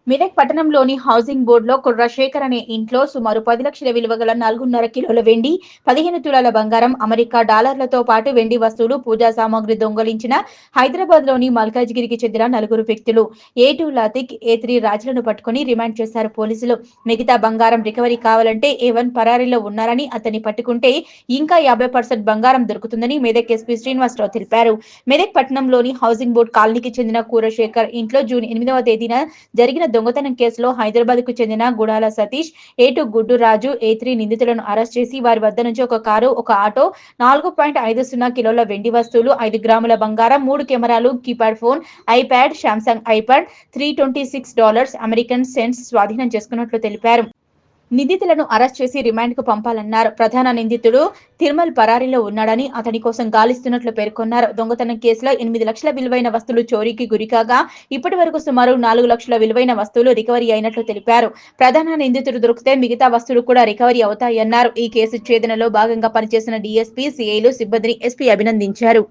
మెదక్ పట్టణంలోని హౌసింగ్ బోర్డులో కుర్రశేఖర్ అనే ఇంట్లో సుమారు 10 లక్షల విలువ గల 4.5 కిలోల వెండి, 15 తులాల బంగారం, అమెరికా డాలర్లతో పాటు వెండి వస్తువులు, పూజా సామాగ్రి దొంగలించిన హైదరాబాద్లోని మల్కాజ్గిరికి చెందిన నలుగురు వ్యక్తులు A2 లాతిక్, A3 రాజులను పట్టుకుని రిమాండ్ చేశారు పోలీసులు. మిగతా బంగారం రికవరీ కావాలంటే A1 పరారీలో ఉన్నారని, అతన్ని పట్టుకుంటే ఇంకా 50% బంగారం దొరుకుతుందని మెదక్ ఎస్పీ శ్రీనివాసరావు తెలిపారు. మెదక్ పట్టణంలోని హౌసింగ్ బోర్డు కాలనీకి చెందిన కుర్రశేఖర్ ఇంట్లో జూన్ 8వ తేదీన జరిగిన దొంగతనం కేసులో హైదరాబాద్ కు చెందిన గుడాల సతీష్, A2 గుడ్డు రాజు, A3 నిందితులను అరెస్ట్ చేసి వారి వద్ద నుంచి ఒక కారు, ఒక ఆటో, 4.50 కిలోల వెండి వస్తువులు, 5 గ్రాముల బంగారం, 3 కెమెరాలు, keypad phone, iPad, Samsung iPad, $326 American cents స్వాధీనం చేసుకున్నట్లు తెలిపారు. నిందితులను అరెస్ట్ చేసి రిమాండ్ కు పంపాలన్నారు. ప్రధాన నిందితుడు తిరుమల్ పరారీలో ఉన్నాడని, అతని కోసం గాలిస్తున్నట్లు పేర్కొన్నారు. దొంగతనం కేసులో 8 లక్షల విలువైన వస్తువులు చోరీకి గురికాగా ఇప్పటి వరకు సుమారు 4 లక్షల విలువైన వస్తువులు రికవరీ అయినట్లు తెలిపారు. ప్రధాన నిందితుడు దొరికితే మిగతా వస్తువులు కూడా రికవరీ అవుతాయన్నారు. ఈ కేసు ఛేదనలో భాగంగా పనిచేసిన డీఎస్పీ, సిఐలు, సిబ్బందిని ఎస్పీ అభినందించారు.